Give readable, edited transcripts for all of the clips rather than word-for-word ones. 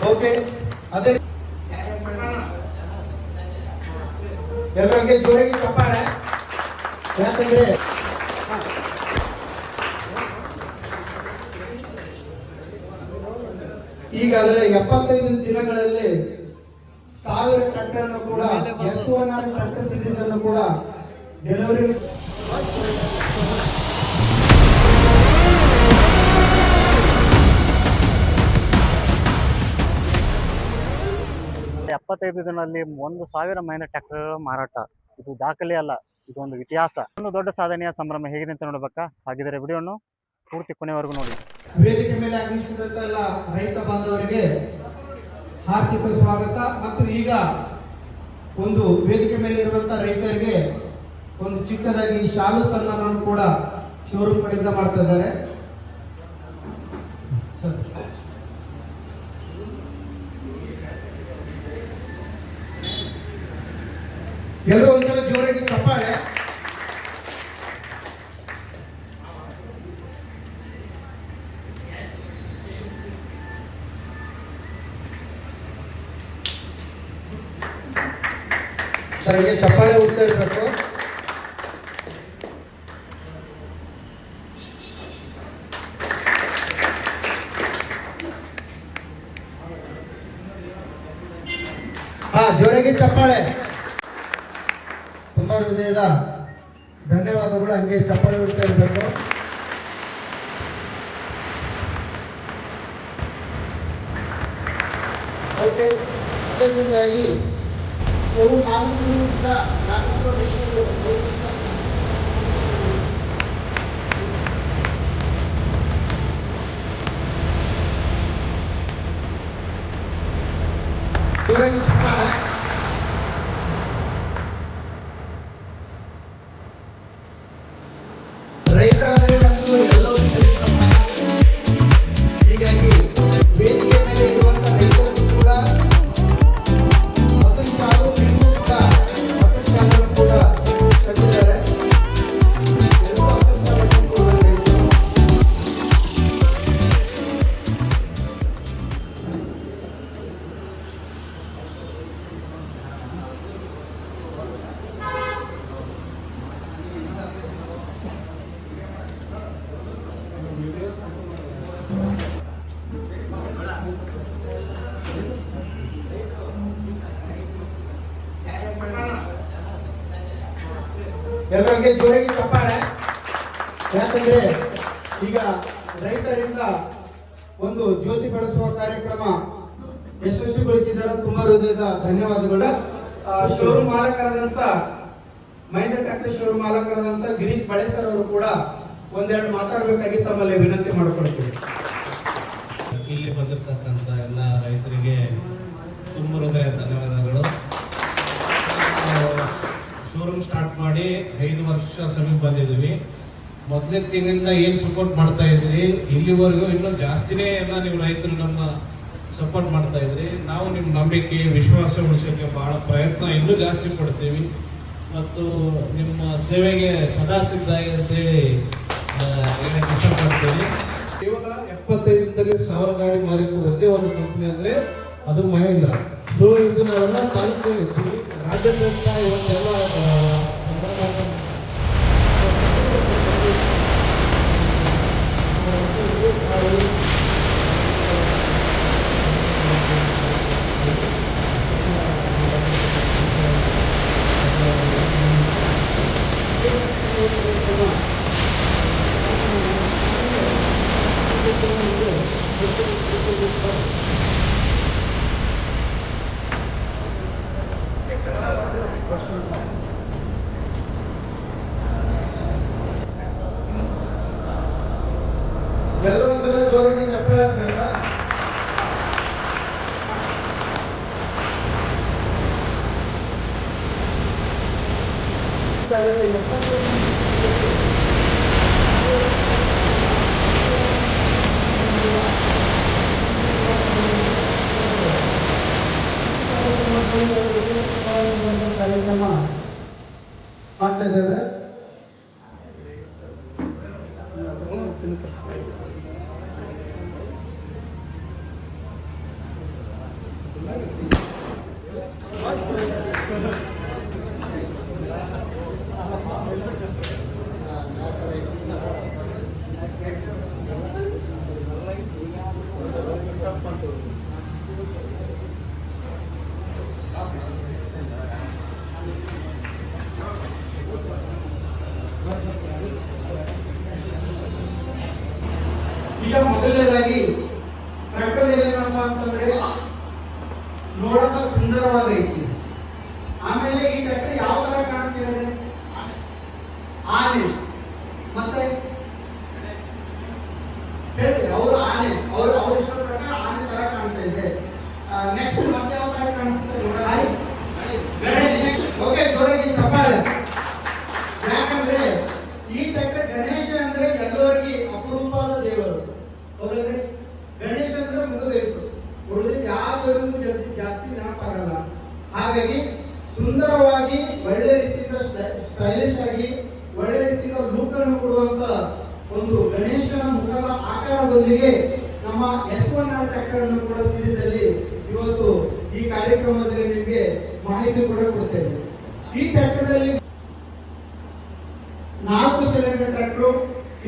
Okay, ಅದೇ ಎಲ್ಲರಿಗೆ ಜೋರಾಗಿ ಚಪ್ಪಾಳೆ. ಯಾಕಂದ್ರೆ ಈಗಾಗಲೇ 75 ದಿನಗಳಲ್ಲಿ 1000 ಟ್ರ್ಯಾಕ್ಟರ್ ಅನ್ನು ಕೂಡ H1R ಟ್ರ್ಯಾಕ್ಟರ್ ಸೀರೀಸ್ ಅನ್ನು ಕೂಡ ಡೆಲಿವರಿ 75 ದಿನದಲ್ಲಿ 1000 ಮಹಿಂದ್ರ ಟ್ರ್ಯಾಕ್ಟರ್ಗಳ ಮಾರಾಟ. ಇದು ದಾಖಲೆ ಅಲ್ಲ, ಇದೊಂದು ಇತಿಹಾಸ. ಒಂದು ದೊಡ್ಡ ಸಾಧನೆಯ ಸಂಭ್ರಮ ಹೇಗಿದೆ ಅಂತ ನೋಡ್ಬೇಕಾ? ಹಾಗಿದ್ರೆ ವಿಡಿಯೋನು ಪೂರ್ತಿ ಕೊನೆವರೆಗೂ ನೋಡಿ. ವೇದಿಕೆ ಮೇಲೆ ಆಗಮಿಸಿದಂತ ಎಲ್ಲ ರೈತ ಬಾಂಧವರಿಗೆ ಹಾರ್ದಿಕ ಸ್ವಾಗತ. ಮತ್ತು ಈಗ ಒಂದು ವೇದಿಕೆ ಮೇಲೆ ಇರುವಂತಹ ರೈತರಿಗೆ ಒಂದು ಚಿಕ್ಕದಾಗಿ ಶಾಲು ಸನ್ಮಾನವನ್ನು ಕೂಡ ಶೋರೂಮ್ ಕಡೆಯಿಂದ ಮಾಡ್ತಾ ಇದ್ದಾರೆ. ಎಲ್ಲರೂ ಒಂದ್ಸಲ ಜೋರಾಗಿ ಚಪ್ಪಾಳೆ. ಸರ್, ಹೀಗೆ ಚಪ್ಪಾಳೆ ಹೋಗ್ತಾ ಇರಬೇಕು. ಜೋರಾಗಿ ಚಪ್ಪಾಳೆ. ತುಂಬಾ ಹೃದಯದ ಧನ್ಯವಾದಗಳು. ಹಂಗೆ ಚಪ್ಪಾಳೆ ಹೊಡ್ತಾ ಇರಬೇಕು. ಓಕೆ, ಅದರಿಂದಾಗಿ ರೈತರಾದರೆ ಮತ್ತು ಎಲ್ಲವೂ ಹೀಗಾಗಿ ವೇದಿಕೆ ಮೇಲೆ ಇರುವಂತಹ ರೈತರು ಕೂಡ ಹೊಸ ಶಾಲು ಕೂಡ ಹೊಸ ಶಾಲನ್ನು ಕೂಡ ತಂದಿದ್ದಾರೆ. ಎಲ್ಲರೂ ಹೊಸ ಶಾಲೆಯನ್ನು ಕೂಡ ಎಲ್ಲರಿಗೆ ಜೋರಾಗಿ ಚಪ್ಪಾಳೆ. ಯಾಕಂದ್ರೆ ಈಗ ರೈತರಿಂದ ಒಂದು ಜ್ಯೋತಿ ಬೆಳೆಸುವ ಕಾರ್ಯಕ್ರಮ ಯಶಸ್ವಿಗೊಳಿಸಿದ್ದಾರೆ. ತುಂಬಾ ಹೃದಯದ ಧನ್ಯವಾದಗಳು. ಶೋರೂಮ್ ಮಾಲಕರಾದಂತ ಮಹೇಂದ್ರ ಟ್ರ್ಯಾಕ್ಟರ್ ಶೋರೂಮ್ ಮಾಲಕರಾದಂತ ಗಿರೀಶ್ ಬಳೆಸರ್ ಅವರು ಕೂಡ ಒಂದೆರಡು ಮಾತಾಡಬೇಕಾಗಿ ತಮ್ಮಲ್ಲಿ ವಿನಂತಿ ಮಾಡಿಕೊಳ್ತೀವಿ. ಇಲ್ಲಿ ಬಂದಿರತಕ್ಕಂತ ಎಲ್ಲ ರೈತರಿಗೆ ತುಂಬ ಹೃದಯದ ಧನ್ಯವಾದಗಳು. ಶೋರೂಮ್ ಸ್ಟಾರ್ಟ್ ಮಾಡಿ 5 ವರ್ಷ ಸಮೀಪ ಬಂದಿದ್ದೀವಿ. ಮೊದಲನೇ ತಿಂಗಳಿಂದ ಏನು ಸಪೋರ್ಟ್ ಮಾಡ್ತಾ ಇದ್ರಿ, ಇಲ್ಲಿವರೆಗೂ ಇನ್ನೂ ಜಾಸ್ತಿನೇ ಎಲ್ಲ ನೀವು ರೈತರು ನಮ್ಮ ಸಪೋರ್ಟ್ ಮಾಡ್ತಾ ಇದ್ರಿ. ನಾವು ನಿಮ್ಮ ನಂಬಿಕೆ ವಿಶ್ವಾಸ ಉಳಿಸೋಕ್ಕೆ ಬಹಳ ಪ್ರಯತ್ನ ಇನ್ನೂ ಜಾಸ್ತಿ ಪಡ್ತೀವಿ ಮತ್ತು ನಿಮ್ಮ ಸೇವೆಗೆ ಸದಾ ಸಿದ್ಧ ಅಂತೇಳಿ ಹೇಳಕ್ಕೆ ಇಷ್ಟಪಡ್ತೀವಿ. ಕೇವಲ 75 1000 ಗಾಡಿ ಮಾಲಿಕ ಒಂದೇ ಒಂದು ಕಂಪನಿ ಅಂದ್ರೆ ಅದು ಮಹೇಂದ್ರ. ಸೊ ಇದು ನಾವೆಲ್ಲ ತಾಲೂಕು ರಾಜ್ಯಾದ್ಯಂತ ಇವತ್ತೆಲ್ಲ ಎಲ್ಲರೂ ಜೋರಾಗಿ ಚಪ್ಪಾಳೆ ಹಾಕ್ಬೇಕಾ? ಕಾರ್ಯಕ್ರಮ ಮಾಡ್ತಾ ಇದ್ದೇವೆ. ಈಗ ಮೊದಲನೇದಾಗಿ ಟ್ರ್ಯಾಕ್ಟರ್ ಏನಪ್ಪ ಅಂತಂದ್ರೆ ನೋಡಕ ಸುಂದರವಾಗೈತಿ. ಆಮೇಲೆ ಈ ಟ್ರ್ಯಾಕ್ಟರ್ ಯಾವ ತರ ಕಾಣುತ್ತೆ ಅಂದ್ರೆ ಆನೆ, ಮತ್ತೆ ಹೇಳಿ ಅವರು ಆನೆ, ಅವ್ರ ಇಷ್ಟ ಪ್ರಕಾರ ಆನೆ ತರ ಕಾಣ್ತಾ ಇದೆ. ನೆಕ್ಸ್ಟ್ ಮತ್ತೆ ಯಾವ ತರ ಕಾಣಿಸುತ್ತೆ ಓಕೆ, ಜೋರಾಗಿ ಚಪ್ಪಾಳೆ. ಯಾಕಂದ್ರೆ ಈ ಟ್ರ್ಯಾಕ್ಟರ್ ಗಣೇಶ ಅಂದ್ರೆ ಎಲ್ಲರಿಗೆ ಅಪರೂಪದ ದೇವರು. ಹೌದಲ್ರಿ? ಗಣೇಶ ಅಂದ್ರೆ ಮುಗಬೇಕು, ಉಳಿದ್ರೆ ಯಾವ್ದವರಿಗೂ ಜಾಸ್ತಿ ನೆನಪಾಗಲ್ಲ. ಹಾಗಾಗಿ ಸುಂದರವಾಗಿ ಒಳ್ಳೆ ರೀತಿಯಿಂದ ಸ್ಟೈಲಿಶ್ ಆಗಿ ಒಳ್ಳೆ ರೀತಿಯಿಂದ ಲುಕ್ ಅನ್ನು ಕೊಡುವಂತ ಒಂದು ಗಣೇಶನ ಮುಖದ ಆಕಾರದೊಂದಿಗೆ ನಮ್ಮ H1R ಟ್ರ್ಯಾಕ್ಟರ್ ಅನ್ನು ಕೂಡ ಸೀರೀಸ್ ಅಲ್ಲಿ ಇವತ್ತು ಈ ಕಾರ್ಯಕ್ರಮದಲ್ಲಿ ನಿಮಗೆ ಮಾಹಿತಿ ಕೂಡ ಕೊಡ್ತೇವೆ. ಈ ಟ್ರ್ಯಾಕ್ಟರ್ದಲ್ಲಿ 4 ಸಿಲಿಂಡರ್ ಟ್ರ್ಯಾಕ್ಟರ್.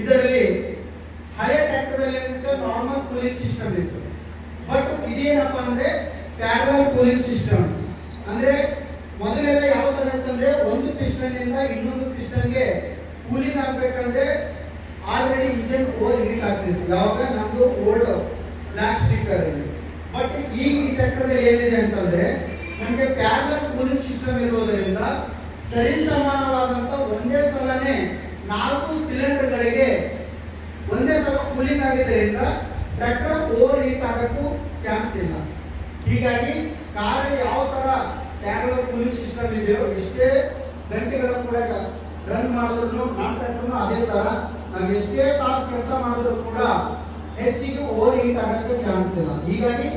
ಇದರಲ್ಲಿ ಹಳೆ ಟ್ರ್ಯಾಕ್ಟರ್ದಲ್ಲಿ ನಾರ್ಮಲ್ ಕೂಲಿಂಗ್ ಸಿಸ್ಟಮ್ ಇತ್ತು. ಬಟ್ ಇದೇನಪ್ಪ ಅಂದ್ರೆ ಪ್ಯಾರಲಲ್ ಕೂಲಿಂಗ್ ಸಿಸ್ಟಮ್. ಅಂದ್ರೆ ಮೊದಲೆಲ್ಲ ಯಾವ ತರ ಇತ್ತಂದ್ರೆ ಒಂದು ಪಿಸ್ಟನ್ ಇಂದ ಇನ್ನೊಂದು ಪಿಸ್ಟನ್ಗೆ ಕೂಲಿಂಗ್ ಆಗ್ಬೇಕಂದ್ರೆ ಆಲ್ರೆಡಿ ಇಂಜಿನ್ ಓವರ್ ಹೀಟ್ ಆಗ್ತಿತ್ತು. ಯಾವಾಗ ನಮ್ದು ಓಲ್ಡ್ ಬ್ಲಾಕ್ ಸ್ಟಿಕ್ಕರ್ ಅಲ್ಲಿ. ಬಟ್ ಈ ಟ್ರ್ಯಾಕ್ಟರ್ದಲ್ಲಿ ಏನಿದೆ ಅಂತಂದ್ರೆ ನಮಗೆ ಪ್ಯಾರಲಲ್ ಕೂಲಿಂಗ್ ಸಿಸ್ಟಮ್ ಇರುವುದರಿಂದ ಸರಿ ಸಮಾನವಾದಂತ ಒಂದೇ ಸಲನೇ 4 ಸಿಲಿಂಡರ್ಗಳಿಗೆ ಒಂದೇ ಸಲ ಕೂಲಿಂಗ್ ಆಗಿದ್ದರಿಂದ ಟ್ರ್ಯಾಕ್ಟರ್ ಓವರ್ ಹೀಟ್ ಆಗಕ್ಕೂ ಚಾನ್ಸ್ ಇಲ್ಲ. ಹೀಗಾಗಿ ಕಾರಲ್ಲಿ ಯಾವ ತರ ಪ್ಯಾರಲಲ್ ಕೂಲಿಂಗ್ ಸಿಸ್ಟಮ್ ಇದೆಯೋ ಎಷ್ಟೇ ಗಂಟೆಗಳ ಕೂಡ ರನ್ ಮಾಡಿದ್ರು ನಮ್ಮ ಟ್ರ್ಯಾಕ್ಟರ್ನು ಅದೇ ತರ ನಾವು ಎಷ್ಟೇ ತಾಸು ಕೆಲಸ ಮಾಡಿದ್ರು ಕೂಡ ಹೆಚ್ಚಿಗೆ ಓವರ್ ಹೀಟ್ ಆಗಕ್ಕೆ ಚಾನ್ಸ್ ಇಲ್ಲ. ಹೀಗಾಗಿ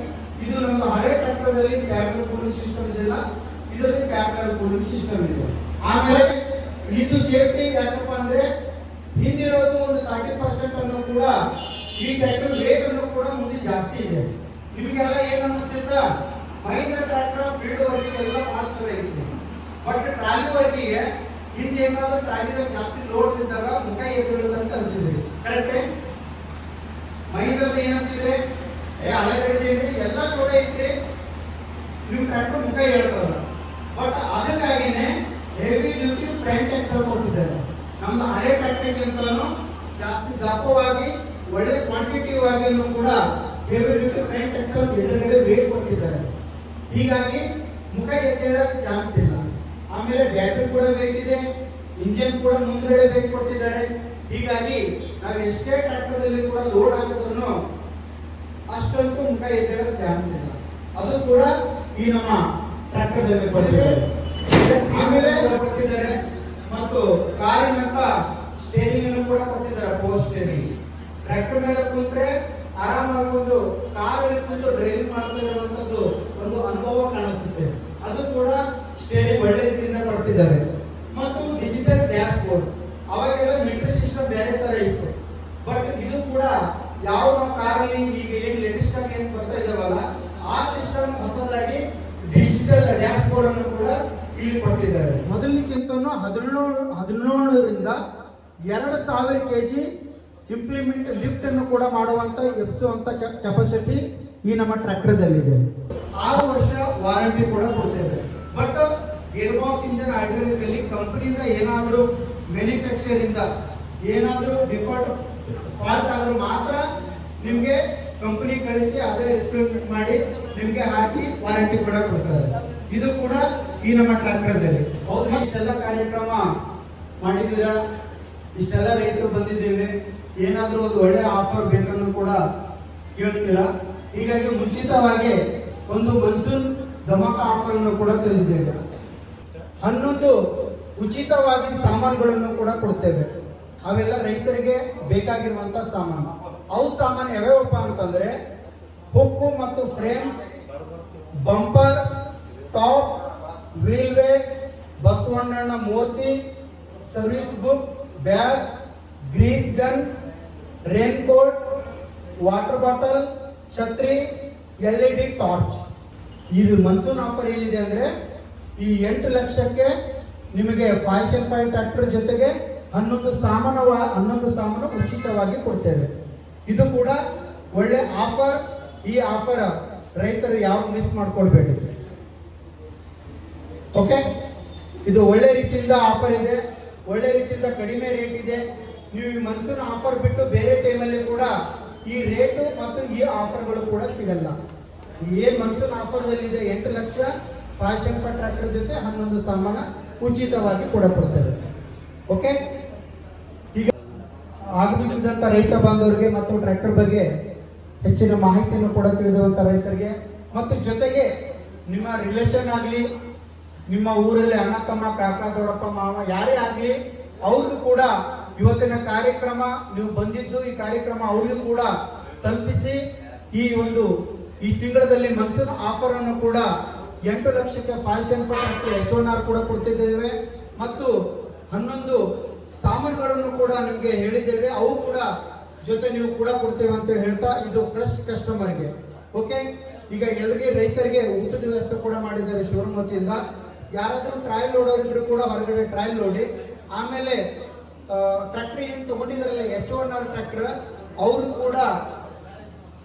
ಇದು ನಮ್ಮ ಹಳೆ ಟ್ರ್ಯಾಕ್ಟರ್ದಲ್ಲಿ ಪ್ಯಾರಲಲ್ ಕೂಲಿಂಗ್ ಸಿಸ್ಟಮ್ ಇದೆಯಲ್ಲ, ಇದರಲ್ಲಿ ಪ್ಯಾರಲಲ್ ಕೂಲಿಂಗ್ ಸಿಸ್ಟಮ್ ಇದೆ. ಆಮೇಲೆ ಇದು ಸೇಫ್ಟಿ ಯಾಕಪ್ಪ ಅಂದ್ರೆ ಹಿಂದಿರೋದು ಒಂದು 30% ಅನ್ನು ಕೂಡ ಈ ಟ್ರ್ಯಾಕ್ಟರ್ ವೇಟ್ ಅನ್ನು ಕೂಡ ಮುಂದೆ ಜಾಸ್ತಿ ಇದೆ. ನಿಮಗೆಲ್ಲ ಏನ್ ಅನ್ನಿಸ್ತಿತ್ತ, ಮಹೀಂದ್ರ ಟ್ರ್ಯಾಕ್ಟರ್ ಫೀಲ್ಡ್ ವರ್ಕಿಗೆ ಎಲ್ಲ ಭಾಳ ಚಲೋ ಐತಿ. ಬಟ್ ಟ್ರಾಲಿ ವರ್ಕಿಗೆ ಹಿಂದೆ ಏನಾದ್ರು ಟ್ರಾಲಿದಾಗ ಜಾಸ್ತಿ ಲೋಡ್ ಬಿದ್ದಾಗ ಮುಖ ಎದ್ದಿಡುದಂತ ಅಂತಿದ್ರಿ. ಕರೆಕ್ಟೇ? ಮಹೀಂದ್ರದ ಏನಂತಿದ್ರೆ ಹಳೆಗಡಿದೇನ್ರಿ ಎಲ್ಲ ಚಲೋ ಐತ್ರಿ, ನೀವು ಟ್ರ್ಯಾಕ್ಟರ್ ಮುಖ ಹೇಳ್ತದ. ಬಟ್ ಅದಕ್ಕಾಗಿನೇ ಹೆವಿ ಡ್ಯೂಟಿ ಫ್ರಂಟ್ ಎಕ್ಸಲ್ ಕೊಟ್ಟಿದ್ದಾರೆ. ನಮ್ದು ಹಳೆ ಟ್ರ್ಯಾಕ್ಟರ್ಗಿಂತನೂ ಜಾಸ್ತಿ ದಪ್ಪವಾಗಿ ಒಳ್ಳೆ ಕ್ವಾಂಟಿಟಿವ್ ಆಗಿನೂ ಕೂಡ ಹೆವಿ ಡ್ಯೂಟಿ ಫ್ರಂಟ್ ಎಕ್ಸಲ್ ಎದುರುಗಡೆ ವೇಟ್ ಕೊಟ್ಟಿದ್ದಾರೆ. ಹೀಗಾಗಿ ಮುಖ ಎದ್ದೇಳಕ್ಕೆ ಚಾನ್ಸ್ ಇಲ್ಲ. ಆಮೇಲೆ ಬ್ಯಾಟರಿ ಕೂಡ ವೇಟ್ ಇದೆ, ಇಂಜಿನ್ ಕೂಡ ಮುಂದ್ಗಡೆ ವೇಟ್ ಕೊಟ್ಟಿದ್ದಾರೆ. ಹೀಗಾಗಿ ನಾವು ಎಷ್ಟೇ ಟ್ರ್ಯಾಕ್ಟರ್ದಲ್ಲಿ ಕೂಡ ಲೋಡ್ ಹಾಕಿದ್ರು ಅಷ್ಟಂತೂ ಮುಖ ಎದ್ದೇಳಕ್ಕೆ ಚಾನ್ಸ್ ಇಲ್ಲ. ಅದು ಕೂಡ ಈ ನಮ್ಮ ಟ್ರ್ಯಾಕ್ಟರ್ದಲ್ಲಿ ಕೊಟ್ಟಿದ್ದಾರೆ. ಆಮೇಲೆ ಕೊಟ್ಟಿದ್ದಾರೆ ಮತ್ತು ಕಾರಿನಂತ ಸ್ಟೇರಿಂಗ್ ಅನ್ನು ಕೂಡ ಕೊಟ್ಟಿದ್ದಾರೆ, ಪವರ್ ಸ್ಟೇರಿಂಗ್. ಟ್ರ್ಯಾಕ್ಟರ್ ಮೇಲೆ ಕುಂತ್ರೆ ಆರಾಮಾಗಿ ಒಂದು ಕಾರಲ್ಲಿ ಕುಂತು ಡ್ರೈವಿಂಗ್ ಮಾಡ್ತಾ ಇರುವಂತದ್ದು ಒಂದು ಅನುಭವ ಕಾಣಿಸುತ್ತೆ. ಅದು ಕೂಡ ಸ್ಟೇರಿಂಗ್ ಒಳ್ಳೆ ರೀತಿಯಿಂದ ಕೊಟ್ಟಿದ್ದಾರೆ. ಮತ್ತು ಡಿಜಿಟಲ್ ಡ್ಯಾಶ್ ಬೋರ್ಡ್. ಅವಾಗೆಲ್ಲ ಮೀಟರ್ ಸಿಸ್ಟಮ್ ಬೇರೆ ತರ ಇತ್ತು. ಬಟ್ ಇದು ಕೂಡ ಯಾವ ಕಾರಲ್ಲಿ ಈಗ ಏನ್ ಲೇಟೆಸ್ಟ್ ಆಗಿ ಏನ್ ಬರ್ತಾ ಇದಾವಲ್ಲ ಆ ಸಿಸ್ಟಮ್ ಹೊಸದಾಗಿ ಡಿಜಿಟಲ್ ಡ್ಯಾಶ್ ಬೋರ್ಡ್ ಅನ್ನು ಕೂಡ ಇಲ್ಲಿ ಕೊಟ್ಟಿದ್ದಾರೆ. ಮೊದಲಿಗಿಂತನೂ 17ರಿಂದ 2000 kg ಇಂಪ್ಲಿಮೆಂಟ್ ಲಿಫ್ಟ್ ಅನ್ನು ಕೂಡ ಮಾಡುವಂತ ಎಬ್ಸುವಂತ ಕೆಪಾಸಿಟಿ ಈ ನಮ್ಮ ಟ್ರ್ಯಾಕ್ಟರ್ದಲ್ಲಿದೆ. 6 ವರ್ಷ ವಾರಂಟಿ ಕೂಡ ಕೊಡ್ತೇವೆ. But gear box engine hydraulic ಅಲ್ಲಿ ಕಂಪನಿಯಿಂದ ಏನಾದರೂ ಮ್ಯಾನುಫ್ಯಾಕ್ಚರ್ ಇಂದ ಏನಾದರೂ ಡಿಫಾಲ್ಟ್ ಫಾಲ್ಟ್ ಆದ್ರೂ ಮಾತ್ರ ನಿಮ್ಗೆ ಕಂಪನಿ ಕಳಿಸಿ ಅದೇ ಎಕ್ಸ್ಪೆರಿಮೆಂಟ್ ಮಾಡಿ ನಿಮ್ಗೆ ಹಾಕಿ ವಾರಂಟಿ ಕೂಡ ಕೊಡ್ತಾರೆ. ಇದು ಕೂಡ ಈ ನಮ್ಮ ಟ್ರ್ಯಾಕ್ಟರ್ದಲ್ಲಿ. ಹೌದು, ಇಷ್ಟೆಲ್ಲ ಕಾರ್ಯಕ್ರಮ ಮಾಡಿದ್ದೀರಾ, ಇಷ್ಟೆಲ್ಲ ರೈತರು ಬಂದಿದ್ದೇವೆ, ಏನಾದರೂ ಒಂದು ಒಳ್ಳೆ ಆಫರ್ ಬೇಕನ್ನು ಕೂಡ ಕೇಳ್ತೀರಾ. ಹೀಗಾಗಿ ಮುಂಚಿತವಾಗಿ ಒಂದು ಮನ್ಸೂನ್ ಧಮಾಕ ಆಫರ್ ಅನ್ನು ಕೂಡ ತಂದಿದ್ದೇವೆ. 11 ಉಚಿತವಾಗಿ ಸಾಮಾನುಗಳನ್ನು ಕೂಡ ಕೊಡ್ತೇವೆ. ಅವೆಲ್ಲ ರೈತರಿಗೆ ಬೇಕಾಗಿರುವಂತ ಸಾಮಾನು. ಅವು ಸಾಮಾನು ಯಾವ್ಯಾವಪ್ಪ ಅಂತಂದ್ರೆ ಹುಕ್ಕು ಮತ್ತು frame, bumper, top, wheel weight, ಬಸವಣ್ಣನ ಮೂರ್ತಿ, service book, bag, grease gun, rain coat, water bottle, ಛತ್ರಿ, LED ಟಾರ್ಚ್. ಇದು ಮನ್ಸೂನ್ ಆಫರ್ ಏನಿದೆ ಅಂದ್ರೆ ಈ 8 ಲಕ್ಷಕ್ಕೆ ನಿಮಗೆ 5 ಟ್ರ್ಯಾಕ್ಟರ್ ಜೊತೆಗೆ 11 ಸಾಮಾನು ಉಚಿತವಾಗಿ ಕೊಡ್ತೇವೆ. ಇದು ಕೂಡ ಒಳ್ಳೆ ಆಫರ್. ಈ ಆಫರ್ ರೈತರು ಯಾವ ಮಿಸ್ ಮಾಡ್ಕೊಳ್ಬೇಡಿ. ಓಕೆ, ಇದು ಒಳ್ಳೆ ರೀತಿಯಿಂದ ಆಫರ್ ಇದೆ, ಒಳ್ಳೆ ರೀತಿಯಿಂದ ಕಡಿಮೆ ರೇಟ್ ಇದೆ. ನೀವು ಈ ಮನ್ಸೂನ್ ಆಫರ್ ಬಿಟ್ಟು ಬೇರೆ ಟೈಮಲ್ಲಿ ಕೂಡ ಈ ರೇಟು ಮತ್ತು ಈ ಆಫರ್ಗಳು ಕೂಡ ಸಿಗಲ್ಲ. ಏನ್ ಮನ್ಸೂನ್ ಆಫರ್ದಲ್ಲಿದೆ 8 ಲಕ್ಷ ಫ್ಯಾಷನ್ ಫಾರ್ ಟ್ರ್ಯಾಕ್ಟರ್ ಜೊತೆ 11 ಸಾಮಾನು ಉಚಿತವಾಗಿ ಕೂಡ ಕೊಡ್ತೇವೆ. ಓಕೆ, ಈಗ ಆಗಮಿಸಿದಂತ ರೈತ ಬಾಂಧವರಿಗೆ ಮತ್ತು ಟ್ರ್ಯಾಕ್ಟರ್ ಬಗ್ಗೆ ಹೆಚ್ಚಿನ ಮಾಹಿತಿಯನ್ನು ಕೂಡ ತಿಳಿದುವಂತ ರೈತರಿಗೆ ಮತ್ತು ಜೊತೆಗೆ ನಿಮ್ಮ ರಿಲೇಷನ್ ಆಗಲಿ, ನಿಮ್ಮ ಊರಲ್ಲಿ ಅಣ್ಣ ತಮ್ಮ ಕಾಕ ದೊಡ್ಡಪ್ಪ ಮಾವ ಯಾರೇ ಆಗಲಿ ಅವ್ರಿಗೂ ಕೂಡ ಇವತ್ತಿನ ಕಾರ್ಯಕ್ರಮ ನೀವು ಬಂದಿದ್ದು ಈ ಕಾರ್ಯಕ್ರಮ ಅವ್ರಿಗೂ ಕೂಡ ತಲುಪಿಸಿ ಈ ತಿಂಗಳಲ್ಲಿ ಮನ್ಸೂನ್ ಆಫರ್ ಅನ್ನು ಕೂಡ 8 ಲಕ್ಷಕ್ಕೆ ಫ್ಯಾಷನ್ ಫಾರ್ ಟ್ರ್ಯಾಕ್ಟರ್ H1R ಕೂಡ ಕೊಡ್ತಿದ್ದೇವೆ ಮತ್ತು 11 ಸಾಮಾನುಗಳನ್ನು ಕೂಡ ನಿಮಗೆ ಹೇಳಿದ್ದೇವೆ, ಅವು ಕೂಡ ಜೊತೆ ನೀವು ಕೂಡ ಕೊಡ್ತೇವೆ ಅಂತ ಹೇಳ್ತಾ ಇದು ಫ್ರೆಶ್ ಕಸ್ಟಮರ್ಗೆ. ಓಕೆ, ಈಗ ಎಲ್ಲರಿಗೆ ರೈತರಿಗೆ ಊಟದ ವ್ಯವಸ್ಥೆ ಕೂಡ ಮಾಡಿದ್ದಾರೆ ಶೋರೂಮ್ ವತಿಯಿಂದ. ಯಾರಾದರೂ ಟ್ರಯಲ್ ನೋಡೋರಿದ್ರು ಕೂಡ ಹೊರಗಡೆ ಟ್ರಯಲ್ ನೋಡಿ, ಆಮೇಲೆ ಟ್ರ್ಯಾಕ್ಟರ್ ಏನು ತಗೊಂಡಿದ್ರಲ್ಲ H1R ಟ್ರ್ಯಾಕ್ಟರ್ ಅವರು ಕೂಡ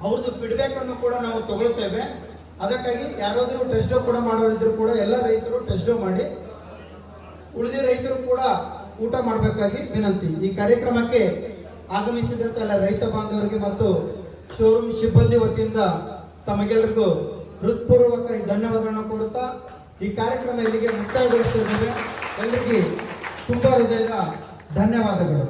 ಅವ್ರದ್ದು ಫೀಡ್ಬ್ಯಾಕ್ ಅನ್ನು ಕೂಡ ನಾವು ತಗೊಳ್ತೇವೆ. ಅದಕ್ಕಾಗಿ ಯಾರಾದರೂ ಟೆಸ್ಟ್ ಡ್ರೈವ್ ಕೂಡ ಮಾಡೋರಿದ್ರು ಕೂಡ ಎಲ್ಲ ರೈತರು ಟೆಸ್ಟ್ ಡ್ರೈವ್ ಮಾಡಿ, ಉಳಿದ ರೈತರು ಕೂಡ ಊಟ ಮಾಡಬೇಕಾಗಿ ವಿನಂತಿ. ಈ ಕಾರ್ಯಕ್ರಮಕ್ಕೆ ಆಗಮಿಸಿದಂತ ಎಲ್ಲ ರೈತ ಬಾಂಧವರಿಗೆ ಮತ್ತು ಶೋರೂಮ್ ಸಿಬ್ಬಂದಿ ವತಿಯಿಂದ ತಮಗೆಲ್ಲರಿಗೂ ಹೃತ್ಪೂರ್ವಕ ಧನ್ಯವಾದಗಳನ್ನು ಕೋರುತ್ತಾ ಈ ಕಾರ್ಯಕ್ರಮ ಇಲ್ಲಿಗೆ ಮುಕ್ತಾಯಗೊಳಿಸುತ್ತಿದ್ದೇವೆ. ಎಲ್ಲರಿಗೆ ತುಂಬಾ ಹೃದಯದ ಧನ್ಯವಾದಗಳು.